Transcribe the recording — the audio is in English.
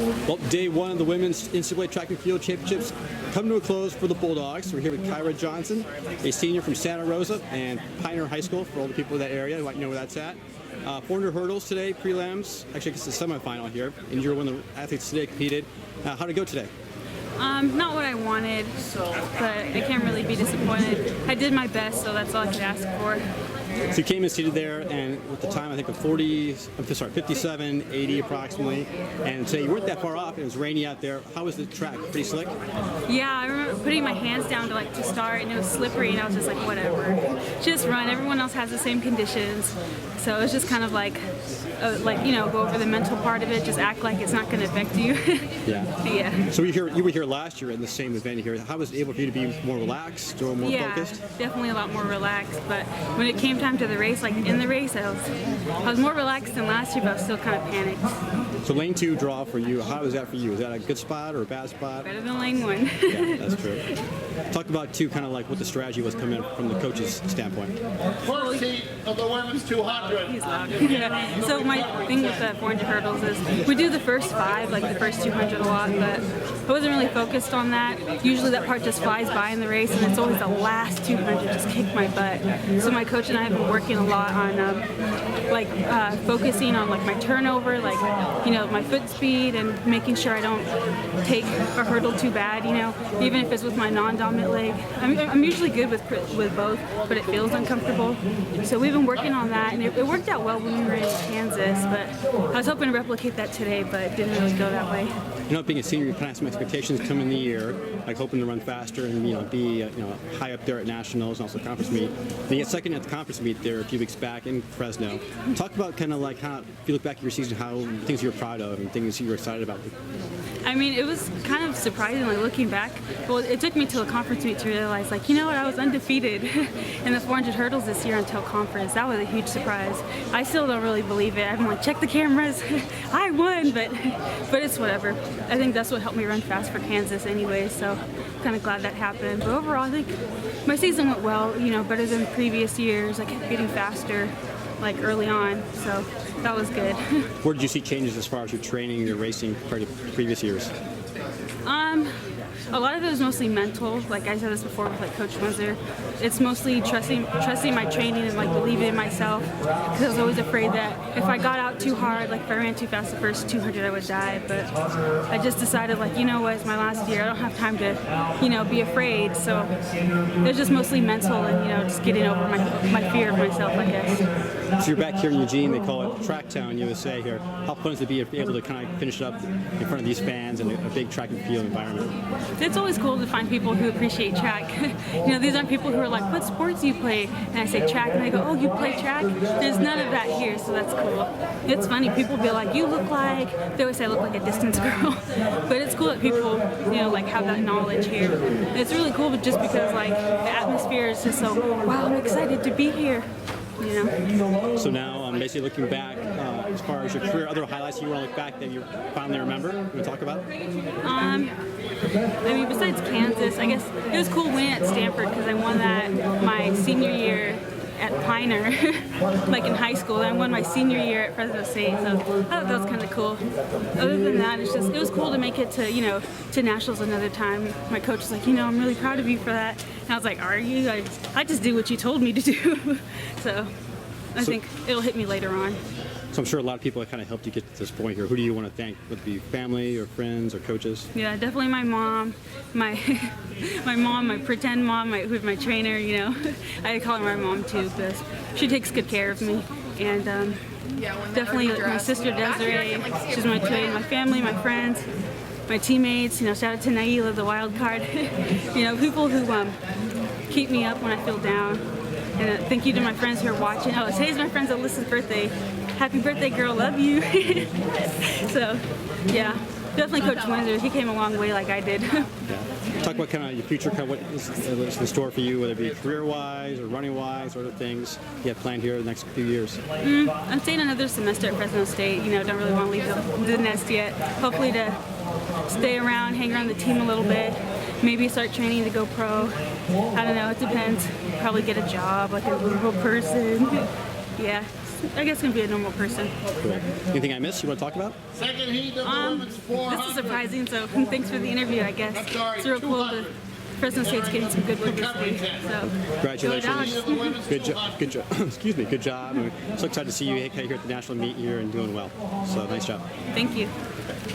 Well, day one of the women's NCAA track and field championships come to a close for the Bulldogs. We're here with Kyra Johnson, a senior from Santa Rosa and Pioneer High School for all the people in that area who might know where that's at. 400 hurdles today, prelims. Actually, it's the semifinal here, and you're one of the athletes today competed. How'd it go today? Not what I wanted, but I can't really be disappointed. I did my best, so that's all I could ask for. So you came and seated there, and with the time I think of 57, 80 approximately, and so you weren't that far off. It was rainy out there. How was the track? Pretty slick? Yeah, I remember putting my hands down to start, and it was slippery, and I was just like, whatever, just run. Everyone else has the same conditions, so it was just kind of like go over the mental part of it. Just act like it's not going to affect you. Yeah. Yeah. So you were here last year in the same event here. How was it able for you to be more relaxed or more focused? Yeah, definitely a lot more relaxed. But when it came time to the race, like in the race, I was more relaxed than last year, but I was still kind of panicked. So lane 2 draw for you. How was that for you? Is that a good spot or a bad spot? Better than lane 1. Yeah, that's true. Talk about too, kind of like what the strategy was coming from the coach's standpoint. First heat of the women's 200. He's loud. Yeah. So my thing with the 400 hurdles is we do the first 5, like the first 200 a lot, but I wasn't really focused on that. Usually that part just flies by in the race, and it's always the last 200 just kick my butt. So my coach and I have been working a lot on focusing on my turnover, my foot speed, and making sure I don't take a hurdle too bad. Even if it's with my non-dominant leg. I'm usually good with both, but it feels uncomfortable. So we've been working on that, and it worked out well when we were in Kansas. But I was hoping to replicate that today, but it didn't really go that way. Being a senior, you kind of have some expectations coming in the year, like hoping to run faster and be high up there at nationals and also conference meet. Then you get second at the conference meet there a few weeks back in Fresno. Talk about kind of like how, if you look back at your season, how things you're proud of and things you were excited about. It was kind of surprising, looking back. Well, it took me to a conference meet to realize, I was undefeated in the 400 hurdles this year until conference. That was a huge surprise. I still don't really believe it. I'm check the cameras. I won, but it's whatever. I think that's what helped me run fast for Kansas anyway, so I'm kind of glad that happened. But overall, I think my season went well, better than previous years. I kept getting faster, early on, so that was good. Where did you see changes as far as your training, your racing compared to previous years? A lot of it was mostly mental. Like I said this before with Coach Windsor, it's mostly trusting my training and believing in myself. Because I was always afraid that if I got out too hard, if I ran too fast the first 200, I would die. But I just decided, what, it's my last year. I don't have time to, be afraid. So it was just mostly mental and just getting over my fear of myself, I guess. So you're back here in Eugene. They call it Track Town, USA here. How fun is it to be able to kind of finish it up in front of these fans in a big track and field environment? It's always cool to find people who appreciate track. These aren't people who are like, what sports do you play? And I say track, and they go, oh, you play track? There's none of that here, so that's cool. It's funny, people be like, you look like, they always say I look like a distance girl. But it's cool that people, have that knowledge here. It's really cool, but just because, the atmosphere is just so, wow, I'm excited to be here. So now, basically looking back, as far as your career, other highlights you want to look back that you finally remember? You want to talk about? Besides Kansas, I guess it was cool winning at Stanford because I won that my senior year at Pioneer, in high school. And I won my senior year at Fresno State, so I thought that was kind of cool. Other than that, it was cool to make it to nationals another time. My coach was like, I'm really proud of you for that. And I was like, are you? I just did what you told me to do. So I think it'll hit me later on. So I'm sure a lot of people have kind of helped you get to this point here. Who do you want to thank? Would it be family or friends or coaches? Yeah, definitely my mom, my mom, my pretend mom, who's my trainer. I call her my mom too because she takes good care of me. And definitely my sister Desiree, she's my twin, my family, my friends, my teammates. Shout out to Naila, the wild card. People who keep me up when I feel down. And thank you to my friends who are watching. Oh, today's my friend's Alyssa's birthday. Happy birthday, girl. Love you. So, yeah, definitely Coach Windsor. He came a long way like I did. Yeah. Talk about kind of your future, what is in store for you, whether it be career-wise or running-wise or other things you have planned here the next few years. I'm staying another semester at Fresno State. Don't really want to leave the nest yet. Hopefully to stay around, hang around the team a little bit. Maybe start training to go pro. I don't know, it depends. Probably get a job like a normal person. Yeah, I guess I'm going to be a normal person. Cool. Anything I missed you want to talk about? Second heat of the women's this is surprising, so thanks for the interview, I guess. It's real cool to Fresno State's getting some good publicity. So, Congratulations. Go Dogs. Good job. Good job. Excuse me. Good job. I'm so excited to see you here at the national meet here and doing well. So nice job. Thank you.